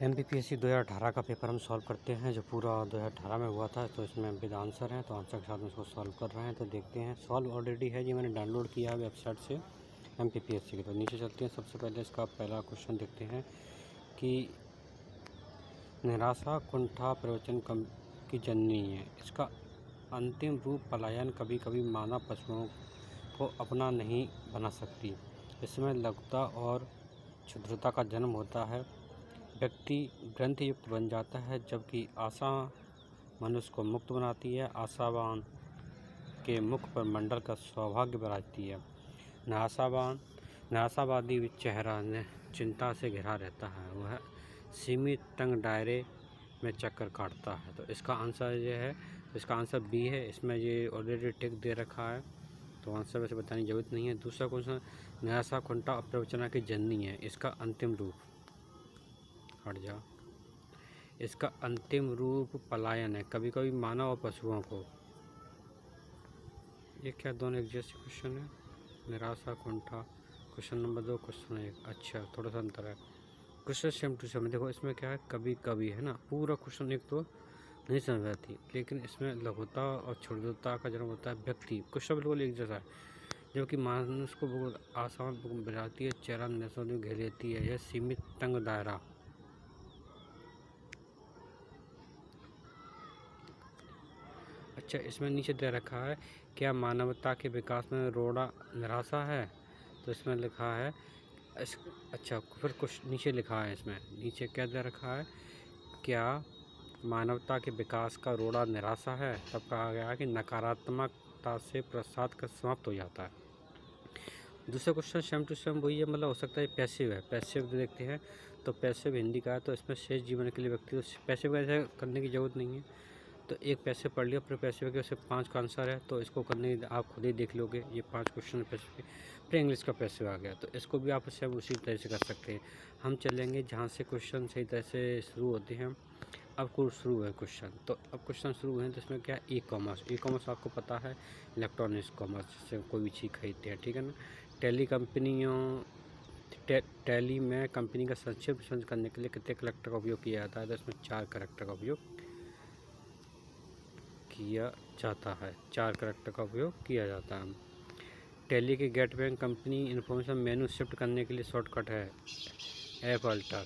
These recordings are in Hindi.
MPPSC 2018 का पेपर हम सॉल्व करते हैं, जो पूरा 2018 में हुआ था। तो इसमें विद आंसर है, तो आंसर के साथ में इसको सॉल्व कर रहे हैं। तो देखते हैं, सॉल्व ऑलरेडी है जी, मैंने डाउनलोड किया है वेबसाइट से MPPSC की। तो नीचे चलते हैं, सबसे पहले इसका पहला क्वेश्चन देखते हैं कि निराशा कुंठा प्रवचन की जननी है। इसका अंतिम रूप पलायन कभी कभी मानव पशुओं को अपना नहीं बना सकती। इसमें लघुता और क्षुद्रता का जन्म होता है। व्यक्ति ग्रंथ युक्त बन जाता है, जबकि आशा मनुष्य को मुक्त बनाती है। आशावान के मुख पर मंडल का सौभाग्य बराजती है। निराशावादी चेहरा चिंता से घिरा रहता है। वह सीमित तंग दायरे में चक्कर काटता है। तो इसका आंसर ये है, इसका आंसर बी है। इसमें ये ऑलरेडी टिक दे रखा है, तो आंसर वैसे बताने की जरूरत नहीं है। दूसरा क्वेश्चन, निराशा कुंठा अप्रवचना की जननी है। इसका अंतिम रूप, हट जा, इसका अंतिम रूप पलायन है, कभी कभी मानव और पशुओं को। ये क्या दोनों एक जैसे क्वेश्चन है? निराशा कुंठा, क्वेश्चन नंबर 2, क्वेश्चन 1। अच्छा, थोड़ा सा अंतर है। Question same to same. देखो इसमें क्या है, कभी कभी है ना, पूरा क्वेश्चन एक तो नहीं समझ आती, लेकिन इसमें लघुता और क्षुद्रता का जन्म होता है। व्यक्ति, क्वेश्चन बिल्कुल एक जैसा है, जबकि मानुष को बहुत आसान बनाती है। चेहरा नशों में घेर लेती है। यह सीमित तंग दायरा। अच्छा, इसमें नीचे दे रखा है, क्या मानवता के विकास में रोड़ा निराशा है? तो इसमें लिखा है अच्छा, फिर कुछ नीचे लिखा है, इसमें नीचे क्या दे रखा है, क्या मानवता के विकास का रोड़ा निराशा है? तब कहा गया है कि नकारात्मकता से प्रसाद का समाप्त हो जाता है। दूसरा क्वेश्चन सेम टू सेम वही है, मतलब हो सकता है पैसिव है। पैसिव देखते हैं, तो पैसिव हिंदी का है, तो इसमें शेष जीवन के लिए व्यक्ति को पैसिव ऐसे करने की जरूरत नहीं है। तो एक पैसे पढ़ लिया, फिर पैसे के सिर्फ 5 का आंसर है, तो इसको करने आप खुद ही देख लोगे। ये 5 क्वेश्चन पैसे के, फिर इंग्लिश का पैसे आ गया, तो इसको भी आप सब उसी तरह से कर सकते हैं। हम चलेंगे जहाँ से क्वेश्चन सही तरह से शुरू होते हैं। अब शुरू है क्वेश्चन, तो अब क्वेश्चन शुरू हुए हैं, तो इसमें क्या है, ई कॉमर्स। ई कॉमर्स आपको पता है, इलेक्ट्रॉनिक्स कॉमर्स से कोई भी चीज़ खरीदते हैं, ठीक है ना। टैली टैली में कंपनी का संक्षिप्त समझ करने के लिए कितने करेक्टर का उपयोग किया जाता है? तो इसमें 4 करेक्टर का उपयोग किया जाता है। 4 करेक्टर का उपयोग किया जाता है। टैली के गेटवे में कंपनी इन्फॉर्मेशन मेनू शिफ्ट करने के लिए शॉर्टकट है ऐप अल्टर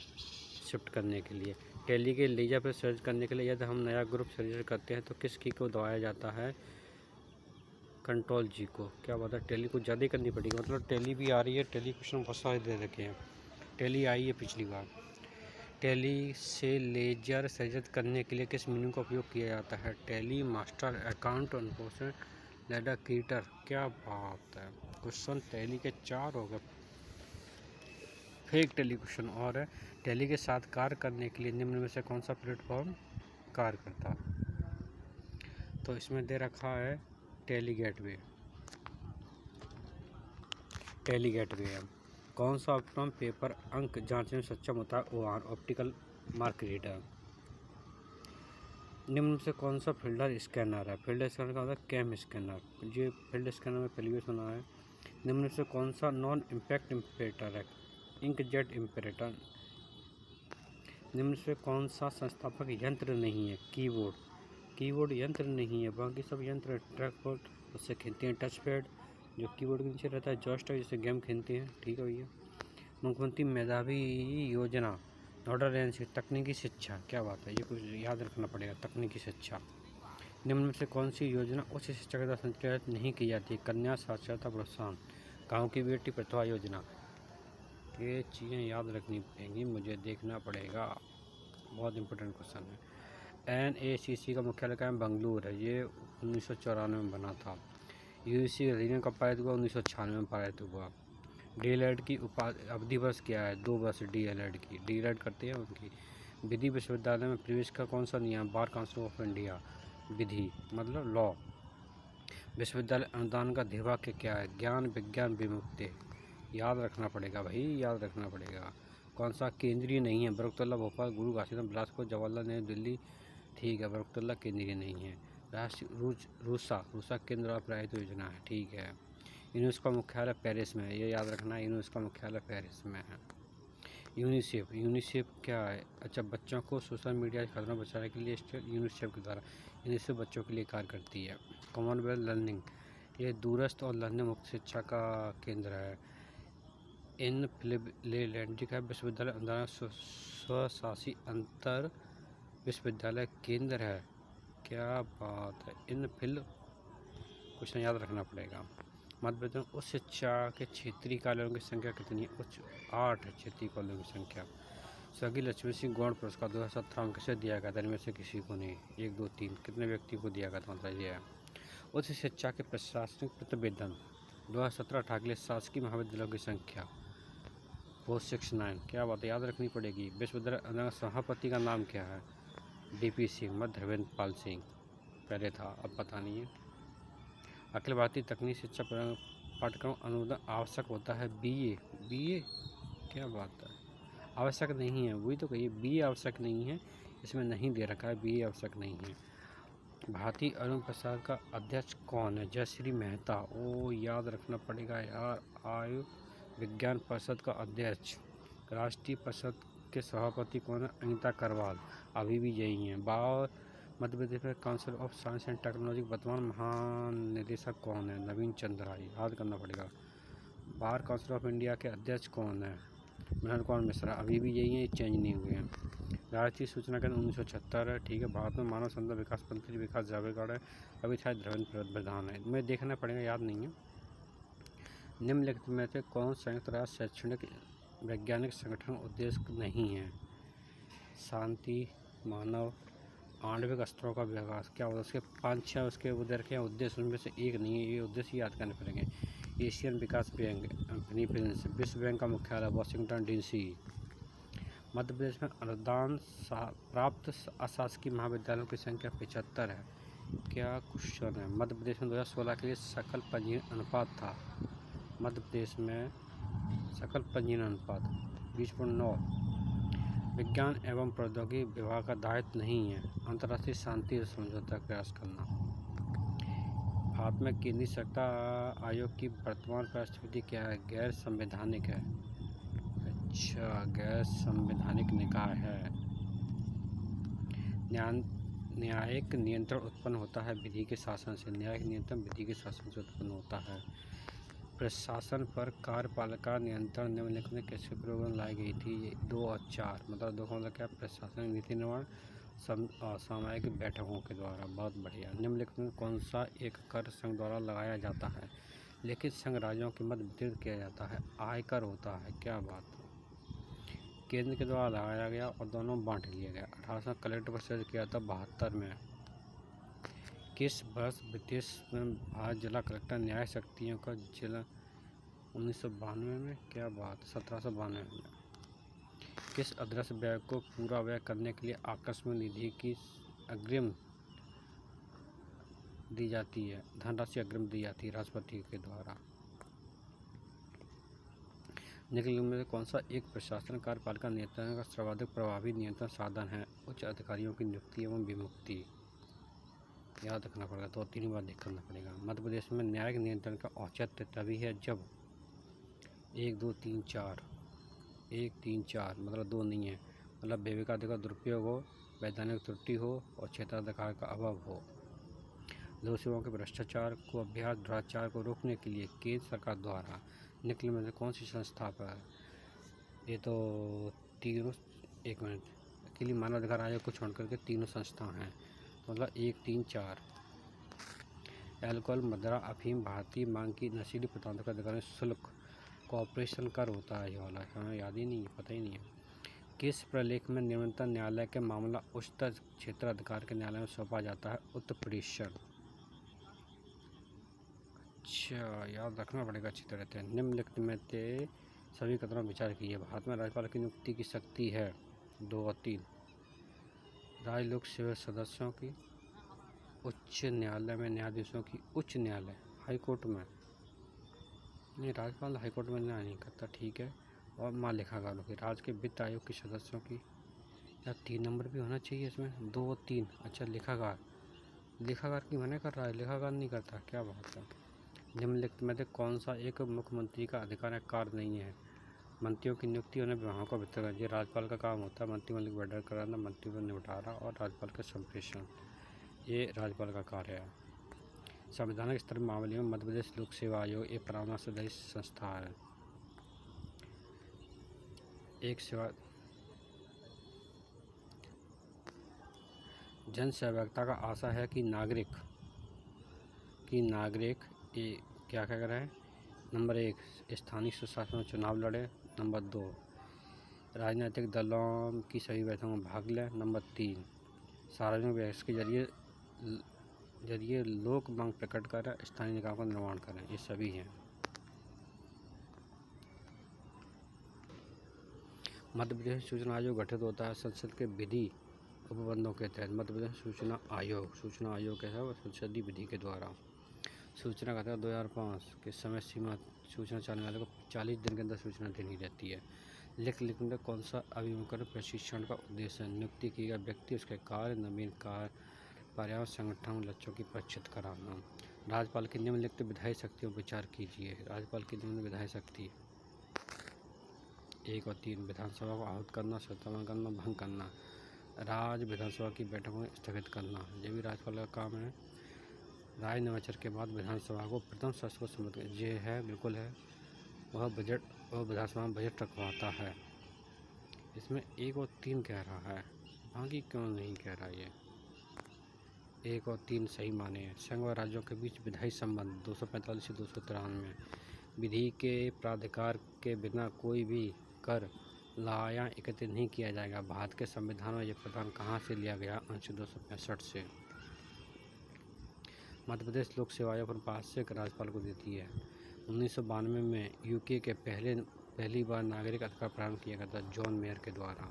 शिफ्ट करने के लिए। टैली के लीजर पर सर्च करने के लिए यदि हम नया ग्रुप सर्च करते हैं तो किस की को दबाया जाता है? कंट्रोल जी को। क्या बात है, टैली को ज़्यादा करनी पड़ेगी, मतलब टैली भी आ रही है। टैली क्वेश्चन बहुत सारे दे रखे हैं, टैली आई है पिछली बार। टैली से लेजर सृजित करने के लिए किस मेनू का उपयोग किया जाता है? Tally master, account, unfortunate, ladder, creator. क्या बात है, क्वेश्चन टैली के 4 हो गए। फिर एक टैली क्वेश्चन और है, टैली के साथ कार्य करने के लिए निम्न में से कौन सा प्लेटफॉर्म कार्य करता है? तो इसमें दे रखा है टैली गेटवे। टैली गेटवे है। कौन सा उपकरण पेपर अंक जांचने में सक्षम होता है? OR, optical mark reader. निम्न से कौन सा फिल्डर स्कैनर है? फिल्डर स्कैनर का होता है कैम स्कैनर। ये फिल्डर स्कैनर में पहले भी सुना है। निम्न से कौन सा नॉन इम्पैक्ट इम्परेटर है? इंकजेट इम्परेटर। निम्न से कौन सा संस्थापक यंत्र नहीं है? कीबोर्ड। कीबोर्ड यंत्र नहीं है, बाकी सब यंत्र। ट्रैक बोर्ड, उससे खेलते हैं। टच पैड, जो कीबोर्ड के नीचे रहता है। जॉयस्टिक, जिससे गेम खेलते हैं, ठीक है भैया। मुख्यमंत्री मेधावी योजना, नोडल एजेंसी, तकनीकी शिक्षा। क्या बात है, ये कुछ याद रखना पड़ेगा, तकनीकी शिक्षा। निम्न में से कौन सी योजना उच्च शिक्षा के द्वारा संचालित नहीं की जाती? कन्या साक्षरता प्रोत्साहन, गाँव की बेटी प्रतिभा योजना। ये चीज़ें याद रखनी पड़ेंगी, मुझे देखना पड़ेगा, बहुत इंपॉर्टेंट क्वेश्चन है। NACC का मुख्यालय कहाँ है? बेंगलुरु है। ये 1994 में बना था। UGC अधिनियम कब पारित हुआ? 1996 में पारित हुआ। DELED की अवधि वर्ष क्या है? 2 वर्ष DELED की। DELED करते हैं उनकी। विधि विश्वविद्यालय में प्रवेश का कौन सा नियम? Bar council of India. विधि मतलब लॉ। विश्वविद्यालय अनुदान का ध्येयवाक्य क्या है? ज्ञान विज्ञान विमुक्ति। याद रखना पड़ेगा भाई, याद रखना पड़ेगा। कौन सा केंद्रीय नहीं है? बरकतुल्लाह भोपाल, गुरु घासीदास बिलासपुर, जवाहरलाल नेहरू दिल्ली। ठीक है, बरकतुल्लाह केंद्रीय नहीं है। राष्ट्रीय रूसा केंद्र और प्रायोजित योजना है, ठीक है। यूनेस्को का मुख्यालय पेरिस में है, ये याद रखना है, यूनेस्को का मुख्यालय पेरिस में है। यूनिसेफ क्या है? अच्छा, बच्चों को सोशल मीडिया से खतरों बचाने के लिए यूनिसेफ के द्वारा यूनिसेफ बच्चों के लिए कार्य करती है। कॉमनवेल्थ लर्निंग, ये दूरस्थ और लर्निंग मुक्त शिक्षा का केंद्र है। इन फिलिपलैंड का विश्वविद्यालय अनुदान स्वशासी अंतर विश्वविद्यालय केंद्र है। क्या बात है। इन फिल क्वेश्चन याद रखना पड़ेगा। मध्य प्रदेश में उच्च शिक्षा के क्षेत्रीय कार्यालयों की संख्या कितनी है? उच्च 8 क्षेत्रीय कार्यालयों की संख्या। स्वर्गीय लक्ष्मी सिंह गौड़ पुरस्कार 2017 में किसे दिया गया था? इनमें से किसी को नहीं। 1 2 3 कितने व्यक्ति को दिया गया था? मतलब ये है। उच्च शिक्षा के प्रशासनिक प्रतिवेदन 2017-18 के लिए शासकीय महाविद्यालयों की संख्या 469। क्या बात याद रखनी पड़ेगी। विश्वविद्यालय सभापति का नाम क्या है? DP सिंह, मध्य धर्मेंद्र पाल सिंह पहले था, अब पता नहीं है। अखिल भारतीय तकनीकी शिक्षा पाठ्यक्रम अनुमोदन आवश्यक होता है BA। क्या बात है। आवश्यक नहीं है, वही तो कहिए। BA आवश्यक नहीं है, इसमें नहीं दे रखा है। BA आवश्यक नहीं है। भारतीय अरुण प्रसाद का अध्यक्ष कौन है? जयश्री मेहता। ओ याद रखना पड़ेगा यार। आयु विज्ञान परिषद का अध्यक्ष। राष्ट्रीय परिषद के सभापति कौन है? अनीता करवाल, अभी भी यही हैं। मध्य प्रदेश में council of science and technology वर्तमान महानिदेशक कौन है? नवीन चंद्र राय, याद करना पड़ेगा। बार काउंसिल ऑफ इंडिया के अध्यक्ष कौन है? मदन कुमार मिश्रा, अभी भी यही है, चेंज नहीं हुए हैं। राष्ट्रीय सूचना केंद्र 1976 है। ठीक है। भारत में मानव संसाधन विकास मंत्री विकास जावड़ेकर है। अभी शायद धर्मेंद्र प्रधान है। मैं देखना पड़ेगा, याद नहीं है। निम्नलिखित में से कौन संयुक्त राष्ट्र शैक्षणिक वैज्ञानिक संगठन उद्देश्य नहीं है? शांति, मानव, आणविक अस्त्रों का विकास। क्या होगा? उसके 5-6 उसके उधर के उद्देश्य, उनमें से एक नहीं है। ये उद्देश्य याद करने पड़ेंगे। एशियन विकास बैंक, फिलीपींस। विश्व बैंक का मुख्यालय वाशिंगटन DC। मध्य प्रदेश में अनुदान प्राप्त अशासकीय महाविद्यालयों की संख्या 75 है। क्या क्वेश्चन है? मध्य प्रदेश में 2016 के लिए सकल पंजीयन अनुपात था। मध्य प्रदेश में सकल पंजीयन अनुपात 20.9। विज्ञान एवं प्रौद्योगिकी विभाग का दायित्व नहीं है अंतर्राष्ट्रीय शांति समझौता का प्रयास करना। भारत में केंद्रीय सरकार आयोग की वर्तमान परिस्थिति क्या है? गैर संवैधानिक है। अच्छा, गैर संवैधानिक निकाय है। न्यायिक नियंत्रण उत्पन्न होता है विधि के शासन से। न्यायिक नियंत्रण विधि के शासन से उत्पन्न होता है। प्रशासन पर कार्यपालिका नियंत्रण निम्नलिखित में कैसे प्रयोग में लाई गई थी? ये 2 और 4, मतलब 2 का मतलब क्या? प्रशासनिक नीति निर्माण सामयिक बैठकों के द्वारा। बहुत बढ़िया। निम्नलिखित में कौन सा एक कर संघ द्वारा लगाया जाता है लेकिन संघ राज्यों के मध्य वितरित किया जाता है? आयकर होता है। क्या बात है। केंद्र के द्वारा लगाया गया और दोनों बांट लिया गया। 1800 कलेक्टर परिषद किया था 72 में। किस वर्ष ब्रिटिश में भारत जिला कलेक्टर न्याय शक्तियों का जिला? 1992 में। क्या बात। 1792 में। किस अदृश्य व्यय को पूरा व्यय करने के लिए आकस्मिक निधि की अग्रिम दी जाती है? धनराशि अग्रिम दी जाती है राष्ट्रपति के द्वारा। निम्नलिखित में से कौन सा एक प्रशासन कार्यपालिका नियंत्रण का सर्वाधिक प्रभावी नियंत्रण साधन है? उच्च अधिकारियों की नियुक्ति एवं विमुक्ति। याद रखना पड़ेगा, 2-3 बार देखना पड़ेगा। मध्य प्रदेश में न्यायिक नियंत्रण का औचित्य तभी है जब 1 2 3 4 1 3 4 मतलब 2 नहीं है। मतलब विवेकाधिकार दुरुपयोग हो, वैधानिक त्रुटि हो और क्षेत्राधिकार का अभाव हो। लोकसेवाओं के भ्रष्टाचार को अभ्यास दुराचार को रोकने के लिए केंद्र सरकार द्वारा निकले में से कौन सी संस्था पर? ये तो तीनों, 1 मिनट, अकेली मानवाधिकार आयोग को छोड़ करके तीनों संस्था हैं। मतलब 1 3 4। एल्कोहल, मदिरा, अफीम, भारतीय मांग की नशीली पदार्थों का अधिकार शुल्क कॉर्पोरेशन कर होता है। ये वाला हमें याद ही नहीं है, पता ही नहीं है। किस प्रलेख में निम्नतम न्यायालय के मामला उच्चतर क्षेत्र अधिकार के न्यायालय में सौंपा जाता है? उत्तर प्रदेश। अच्छा, याद रखना पड़ेगा अच्छी तरह से। निम्नलिखित में से सभी कथनों पर विचार कीजिए। भारत में राज्यपाल की नियुक्ति की शक्ति है 2 और 3। राज्य लोक सेवा सदस्यों की, उच्च न्यायालय में न्यायाधीशों की, उच्च न्यायालय हाई कोर्ट में नहीं, राज्यपाल हाई कोर्ट में न्याय नहीं करता। ठीक है। और महालेखागारों की, राज्य के वित्त आयोग के सदस्यों की। या 3 नंबर भी होना चाहिए इसमें, 2 और 3। अच्छा, लेखागार की मना कर रहा है, लेखागार नहीं करता। क्या बात है। निम्नलिखित में से कौन सा एक मुख्यमंत्री का अधिकार कार्य नहीं है? मंत्रियों की नियुक्ति और विभागों का वितरण। ये राज्यपाल का काम होता है। मंत्रिमंडल की बैठक कराना, मंत्रियों का निपटारा और राज्यपाल का संप्रेषण, ये राज्यपाल का कार्य है। संवैधानिक स्तर मामले में मध्य प्रदेश लोक सेवा आयोग एक परामर्श आधारित संस्था है। एक सेवा जन सहभागिता का आशा है कि नागरिक ये क्या करें। नंबर 1, स्थानीय स्वशासन में चुनाव लड़े। नंबर 2, राजनीतिक दलों की सभी बैठकों में भाग लें। नंबर 3, सार्वजनिक बहस के जरिए लोक मांग प्रकट करें, स्थानीय निकायों का निर्माण करें। ये सभी हैं। मध्य प्रदेश सूचना आयोग गठित होता है संसद के विधि उपबंधों के तहत। मध्य प्रदेश सूचना आयोग है वह संसदीय विधि के द्वारा। सूचना का था 2005 के समय सीमा सूचना चाहने वाले को 40 दिन के अंदर सूचना देनी रहती है। लिखने कौन सा अभिमुखीकरण प्रशिक्षण का उद्देश्य है। नियुक्ति किए गए व्यक्ति, उसके कार्य, नवीन कार्य, पर्यावरण संगठन लक्ष्यों की परिचित कराना। राज्यपाल की निम्नलिखित विधायी शक्तियों पर विचार कीजिए। राज्यपाल की निम्न विधायी शक्ति 1 और 3, विधानसभा को आहूत करना, सत्तावन करना, भंग करना, राज्य विधानसभा की बैठकों को स्थगित करना। ये भी राज्यपाल का काम है। राय नवाचार के बाद विधानसभा को प्रथम सत्र को संबोधित ये है, बिल्कुल है। वह विधानसभा में बजट रखवाता है। इसमें 1 और 3 कह रहा है, बाकी क्यों नहीं कह रहा। ये 1 और 3 सही माने हैं। संघ व राज्यों के बीच विधायी संबंध 245 से 293। विधि के प्राधिकार के बिना कोई भी कर लाया एकत्रित नहीं किया जाएगा। भारत के संविधान में यह प्रावधान कहाँ से लिया गया। अनुच्छेद 265 से। मध्य प्रदेश लोक सेवा आयोग अपने पास से राज्यपाल को देती है। 1992 में यूके के पहली बार नागरिक अधिकार प्रारंभ किया गया था जॉन मेयर के द्वारा।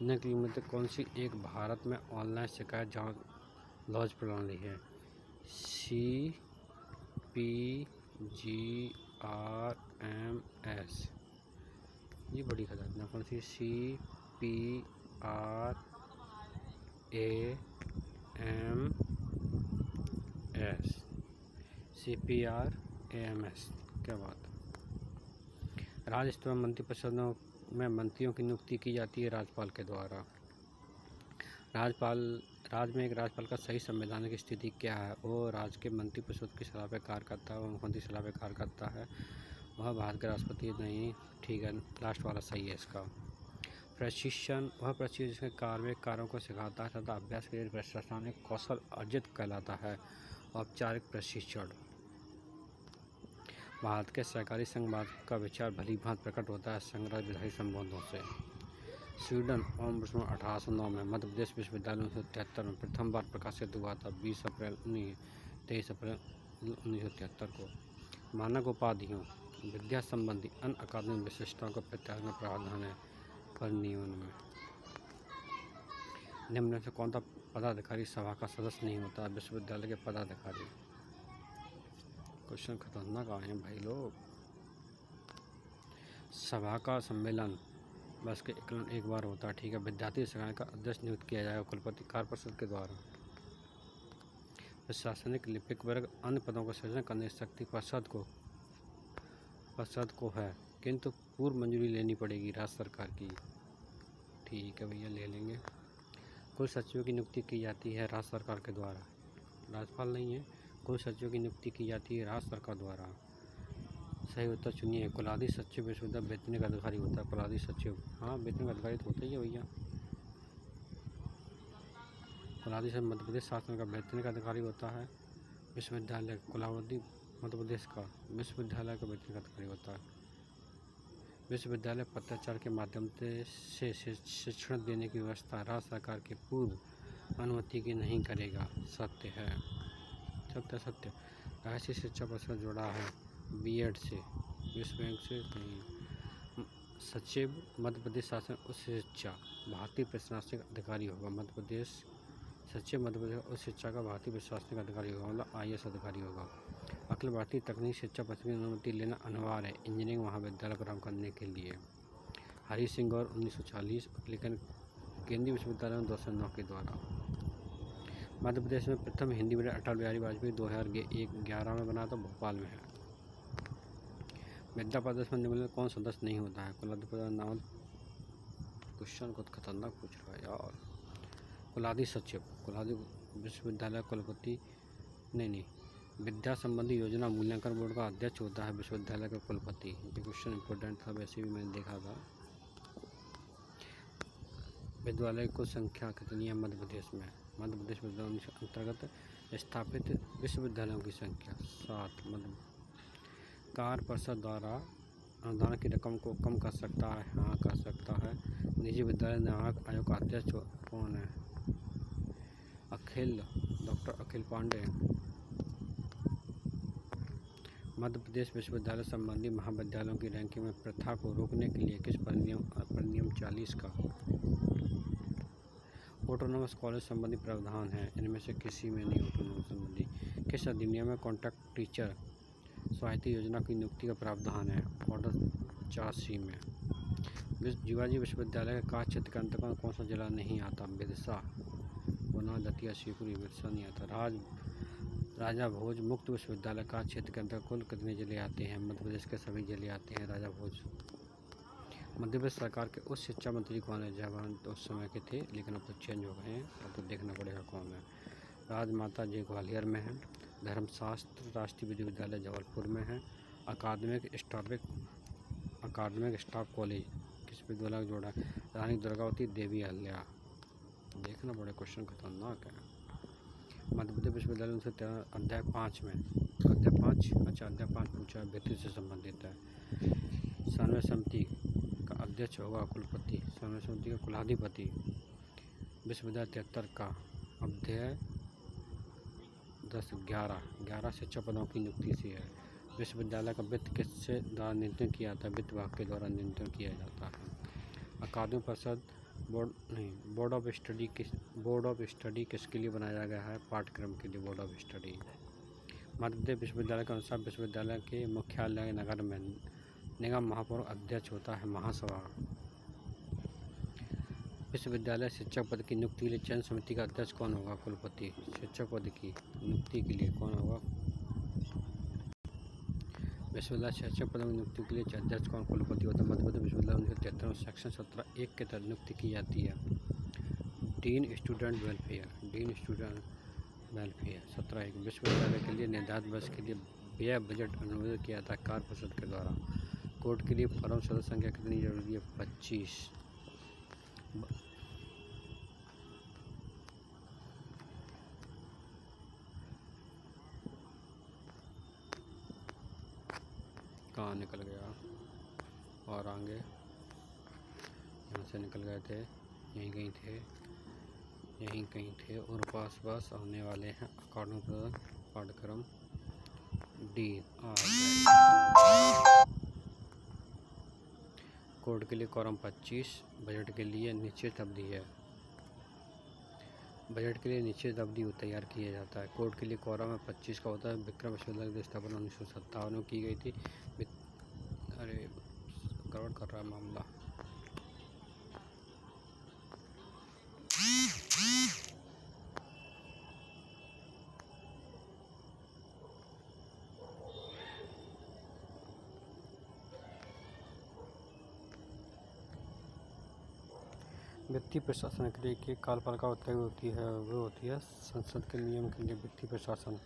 निम्नलिखित में कौन सी एक भारत में ऑनलाइन शिकायत जांच लॉज प्रणाली है। CPGRMS, ये बड़ी खतरनाक कौन सी। CPRAMS, क्या बात। राज्य स्तर में मंत्रिपरिषदों में मंत्रियों की नियुक्ति की जाती है राज्यपाल के द्वारा। राज्य में एक राज्यपाल का सही संवैधानिक स्थिति क्या है। वो राज्य के मंत्रिपरिषद की सलाह पर कार्य करता है, वह मुख्यमंत्री सलाह पर कार्य करता है। वह भारत के राष्ट्रपति नहीं, ठीक है, लास्ट वाला सही है इसका। प्रशिक्षण, वह प्रशिक्षण जिसके कार्यों को सिखाता है तथा अभ्यास के लिए प्रशासनिक कौशल अर्जित कहलाता है। औपचारिक प्रशिक्षण, भारत के सहकारी संघवाद का विचार भली भांति प्रकट होता है संग्रह विधायी संबंधों से। स्वीडन ओम्बुड्समैन 1809 में। मध्य प्रदेश विश्वविद्यालय 1973 में प्रथम बार प्रकाशित हुआ था 23 अप्रैल 1973 को। मानक उपाधियों, विद्या संबंधी अन्य अकादमिक विशिष्टताओं का प्रत्यारोपण का प्रावधान है पर नियमन में। निम्न से कौन सा पदाधिकारी सभा का सदस्य नहीं होता। विश्वविद्यालय के पदाधिकारी। क्वेश्चन खतरनाक आए हैं भाई लोग। सभा का सम्मेलन बस के एक बार होता है, ठीक है। विद्यार्थी संघ का अध्यक्ष नियुक्त किया जाएगा कुलपति कार्य परिषद के द्वारा। प्रशासनिक लिपिक वर्ग अन्य पदों का सृजन करने की शक्ति परिषद को है, किंतु पूर्व मंजूरी लेनी पड़ेगी राज्य सरकार की। ठीक है भैया, ले लेंगे। कुल सचिवों की नियुक्ति की जाती है राज्य सरकार के द्वारा, राज्यपाल नहीं है। कुल सचिवों की नियुक्ति की जाती है राज्य सरकार द्वारा। सही उत्तर चुनिए। कुलाधिपति सचिव विश्वविद्यालय वैतनिक अधिकारी होता है। कुलाधिपति सचिव, हाँ वैतनिक अधिकारी तो होता ही है भैया। कुलाधिपति मध्य प्रदेश शासन का वैतनिक अधिकारी होता है। विश्वविद्यालय कुलाधिपति मध्य प्रदेश का विश्वविद्यालय का वैतनिक अधिकारी होता है। विश्वविद्यालय पत्राचार के माध्यम से शिक्षण देने की व्यवस्था राज्य सरकार के पूर्व अनुमति की नहीं करेगा। सत्य है, सत्य। राष्ट्रीय शिक्षा परिषद जुड़ा है B.Ed से, विश्व बैंक से नहीं। सचिव मध्य प्रदेश शासन उच्च शिक्षा भारतीय प्रशासनिक अधिकारी होगा। मध्य प्रदेश सचिव मध्य प्रदेश उच्च शिक्षा का भारतीय प्रशासनिक अधिकारी होगा, मतलब IAS अधिकारी होगा। अखिल भारतीय तकनीक शिक्षा परिषद की अनुमति लेना अनिवार्य है इंजीनियरिंग महाविद्यालय प्रारंभ करने के लिए। हरी सिंह और 1940, लेकिन केंद्रीय विश्वविद्यालय में 2009 के द्वारा। मध्य प्रदेश में प्रथम हिंदी मीडियम अटल बिहारी वाजपेयी 2011 में बना था, भोपाल में है। विद्या परिषद में निम्नलिखित कौन सदस्य नहीं होता है? कुलाधिपति नाम। क्वेश्चन को खतरनाक पूछ रहा है यार। कुलाधि सचिव, कुलाधि विश्वविद्यालय कुलपति नहीं, विद्या संबंधी योजना मूल्यांकन बोर्ड का अध्यक्ष होता है विश्वविद्यालय का कुलपति। ये क्वेश्चन इंपॉर्टेंट था, वैसे भी मैंने देखा था। विद्यालय को संख्या कितनी है मध्य प्रदेश में? मध्य प्रदेश विद्यालयों के अंतर्गत स्थापित विश्वविद्यालयों की संख्या 7। कार्य परिषद द्वारा अनुदान की रकम को कम कर सकता है? हाँ, कर सकता है। निजी विद्यालय नियामक आयोग का अध्यक्ष कौन है? डॉक्टर अखिल पांडे। मध्य प्रदेश विश्वविद्यालय संबंधी महाविद्यालयों की रैंकिंग में प्रथा को रोकने के लिए किस परिनियम 40 का ऑटोनोमस कॉलेज संबंधी प्रावधान है? इनमें से किसी में नहीं ऑटोनोमस संबंधी। किस अधिनियम में कॉन्ट्रैक्ट टीचर सहायता योजना की नियुक्ति का प्रावधान है? ऑर्डर 84 में। जीवाजी विश्वविद्यालय का कार्य क्षेत्र के अंतर्गत कौन सा जिला नहीं आता? विदिशा, गुना, दतिया, शिवपुरी। विदिशा नहीं आता। राजा भोज मुक्त विश्वविद्यालय का क्षेत्र के अंतर्गत कुल कितने जिले आते हैं? मध्य प्रदेश के सभी जिले आते हैं। राजा भोज। मध्य प्रदेश सरकार के उच्च शिक्षा मंत्री कौन है? जयवंत उस समय के थे, लेकिन अब तो चेंज हो गए हैं, अब तो देखना पड़ेगा कौन है। राजमाता जी ग्वालियर में है। धर्मशास्त्र राष्ट्रीय विश्वविद्यालय जबलपुर में है। अकादमिक स्टाफ कॉलेज किस विद्यालय को जोड़ा है? रानी दुर्गावती देवी अहल्या। देखना पड़ेगा, क्वेश्चन खतरनाक है। मध्य प्रदेश विश्वविद्यालय 1913 अध्याय 5 में अध्याय 5 पूछा है, व्यक्ति से संबंधित है। समन्वय समिति का अध्यक्ष होगा कुलपति। समन्वय समिति का कुलाधिपति। विश्वविद्यालय 73 का अध्याय 11 शिक्षक पदों की नियुक्ति से है। विश्वविद्यालय का वित्त किससे द्वारा नियंत्रण किया जाता है? वित्त विभाग के द्वारा नियंत्रण किया जाता है। अकादमिक परिषद बोर्ड ऑफ स्टडी किसके लिए बनाया गया है? पाठ्यक्रम के लिए board of study. Madhya Pradesh विश्वविद्यालय के अनुसार विश्वविद्यालय के मुख्यालय नगर में निगम महापौर अध्यक्ष होता है महासभा। विश्वविद्यालय शिक्षक पद की नियुक्ति के लिए चयन समिति का अध्यक्ष कौन होगा? कुलपति। शिक्षक पद की नियुक्ति के लिए कौन होगा? विश्वविद्यालय शिक्षक पदों की नियुक्ति के लिए अध्यक्ष कौन? कुलपति होता है। मध्य प्रदेश विश्वविद्यालय 1973 में सेक्शन 17(1) के तहत नियुक्ति की जाती है डीन स्टूडेंट वेलफेयर। 17(1) विश्वविद्यालय के लिए निर्धारित वर्ष के लिए व्यय बजट अनुमोदित किया जाता है कार्य परिषद के द्वारा। कोर्ट के लिए फॉर्म सदस्य संख्या कितनी जरूरी है? 25। कहाँ निकल गया? और आगे यहाँ से निकल गए थे, यहीं कहीं थे और पास आने वाले हैं। अकादमिक पाठ्यक्रम डी आ गए। कोर्ट के लिए कॉरम 25। बजट के लिए निश्चित अवधि है। बजट के लिए निश्चित अवधि तैयार किया जाता है। कोर्ट के लिए कॉरम 25 का होता है। विक्रम विश्वविद्यालय की स्थापना 1957 में की गई थी। अरे गड़बड़ कर रहा है मामला। वित्तीय प्रशासन के लिए की कार्यपालिका तय होती है, वो होती है संसद के नियम के लिए वित्तीय प्रशासन।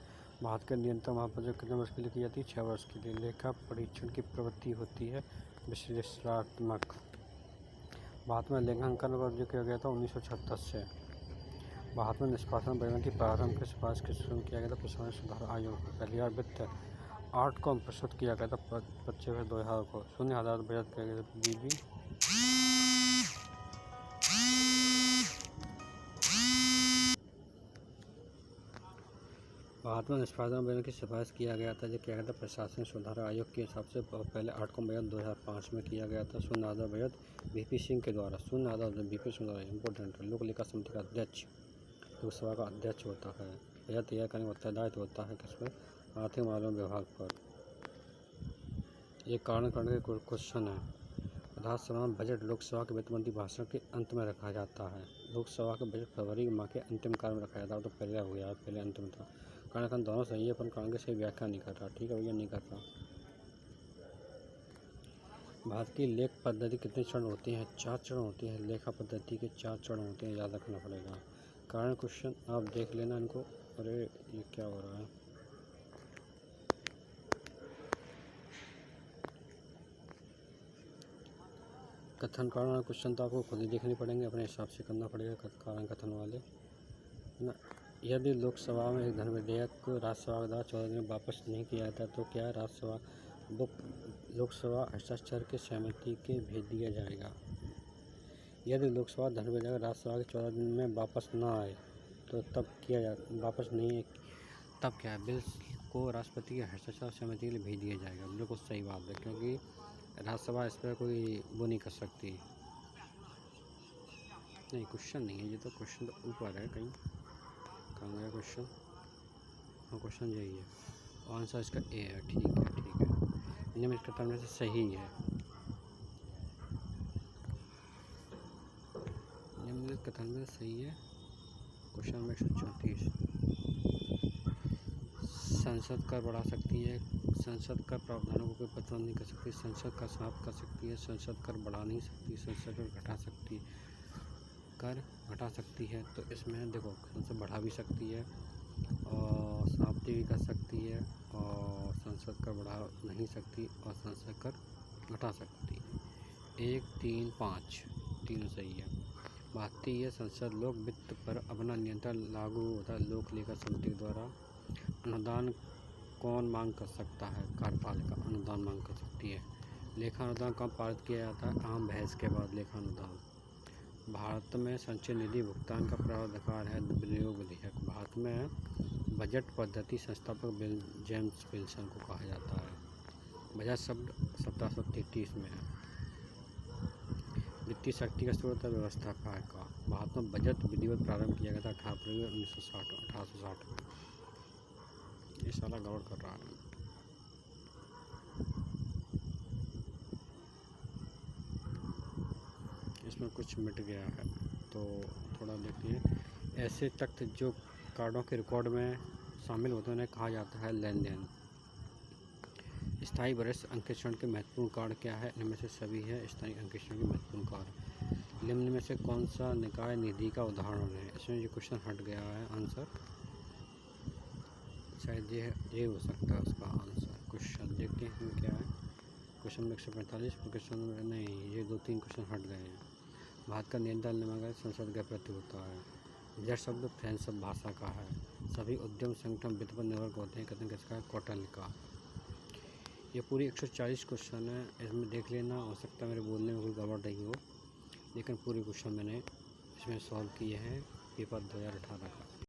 भारत के नियंत्रण महापरिषद कितने वर्ष के लिए की जाती है? 6 वर्ष के लिए। लेखा परीक्षण की प्रवृत्ति होती है विश्लेषणात्मक। भारत में लेखांकन का जो किया गया था 1976 से। भारत में निष्पादन परिवहन की प्रारंभ की सिफारिश किस शुरू किया गया था? प्रशासन सुधार आयोग। पहली बार वित्त 8 को प्रस्तुत किया गया था 25 2000 को। 0,000 बजट किया गया था बीबी। भारत में निष्पादन परिवहन की सिफारिश किया गया था, जो किया गया था प्रशासन सुधार आयोग के हिसाब से। पहले 8 को बजट 2005 में किया गया था। 0,000 बजट वीपी सिंह के द्वारा। 0,000 वीपी सिंह द्वारा इम्पोर्टेंट है। लोक लेखा समिति का अध्यक्ष लोकसभा का अध्यक्ष होता है। बजट तैयार करने का उत्तरदायित्व होता है किस पर? आर्थिक मामलों विभाग पर। एक कारण के क्वेश्चन है। विधानसभा में बजट लोकसभा के वित्त मंत्री भाषण के अंत में रखा जाता है। लोकसभा का बजट फरवरी माह के अंतिम काल में रखा जाता है। तो पहले हो गया, पहले अंतिम था। कारण दोनों सही है, पर कारण की सही व्याख्या नहीं कर रहा। ठीक है भैया, नहीं कर रहा। भारत की लेख पद्धति कितने चरण होती हैं? 4 चरण होती है। लेखा पद्धति के 4 चरण होते हैं, याद रखना पड़ेगा। कारण क्वेश्चन आप देख लेना इनको। अरे ये क्या हो रहा है? कथन कारण क्वेश्चन तो आपको खुद ही देखने पड़ेंगे, अपने हिसाब से करना पड़ेगा कारण कथन वाले ना। यदि लोकसभा में एक धन विधेयक को राज्यसभा के द्वारा 14 दिन में वापस नहीं किया जाता तो क्या लोकसभा हस्ताक्षर के सहमति के भेज दिया जाएगा? यदि लोकसभा धन विधेयक राज्यसभा के 14 दिन में वापस ना आए तो तब वापस नहीं, तब क्या है, बिल को राष्ट्रपति के हस्ताक्षर सहमति के लिए भेज दिया जाएगा। बिल्कुल सही बात है, क्योंकि राज्यसभा इस पर कोई वो नहीं कर सकती। नहीं, क्वेश्चन नहीं है ये तो, क्वेश्चन तो ऊपर है कहीं। कहाँ गया क्वेश्चन? हाँ, क्वेश्चन यही है, आंसर इसका ए है। ठीक है, ठीक है, निम्न कथन में से सही है। निम्न कथन में सही है। क्वेश्चन नंबर 134, संसद कर बढ़ा सकती है, संसद कर प्रावधानों को कोई प्रतिबंध नहीं कर सकती, संसद कर समाप्त कर सकती है, संसद कर बढ़ा नहीं सकती, संसद कर घटा सकती है। तो इसमें देखो, संसद बढ़ा भी सकती है और समाप्ति भी कर सकती है, और संसद कर बढ़ा नहीं सकती और संसद कर घटा सकती है। 1, 3, 5 तीनों सही है। भारतीय संसद लोक वित्त पर अपना नियंत्रण लागू होता है। लोक लेखा समिति द्वारा अनुदान कौन मांग कर सकता है? कार्यपालिका अनुदान मांग कर सकती है। लेखा अनुदान कब पारित किया जाता है? आम बहस के बाद लेखा अनुदान। भारत में संचय निधि भुगतान का प्रावधान है। विनियोग विधेयक। भारत में बजट पद्धति संस्थापक जेम्स विल्सन को कहा जाता है। बजट शब्द 1733 में है। वित्तीय शक्ति का स्रोत है व्यवस्था का। भारत में बजट विधिवत प्रारंभ किया गया था 18 फरवरी 1860 में। ये साला गड़बड़ कर रहा है। इसमें कुछ मिट गया है तो थोड़ा देखिए। ऐसे तथ्य जो कार्डों के रिकॉर्ड में शामिल होते हैं उन्हें कहा जाता है लेन देन। स्थायी वरिष्ठ अंकेक्षण के महत्वपूर्ण कार्ड क्या है? इनमें से सभी है स्थायी अंकेक्षण के महत्वपूर्ण कार्ड। निम्न में से कौन सा निकाय निधि का उदाहरण है? इसमें ये क्वेश्चन हट गया है आंसर, शायद ये हो सकता है उसका आंसर। क्वेश्चन देखते हैं इसमें क्या है। क्वेश्चन नंबर 145, क्वेश्चन नंबर नहीं, ये 2-3 क्वेश्चन हट गए हैं। भारत का नियंत्रण नियमांकन संसद के प्रति होता है। बजट शब्द फ्रेंच शब्द भाषा का है। सभी उद्यम संगठन वित्त पर निर्भर होते हैं। कथन किसका है? कॉटन का। ये पूरी 140 क्वेश्चन है, इसमें देख लेना। हो सकता है मेरे बोलने में कोई गड़बड़ रही हो, लेकिन पूरी क्वेश्चन मैंने इसमें सॉल्व किए हैं पेपर 2018 का।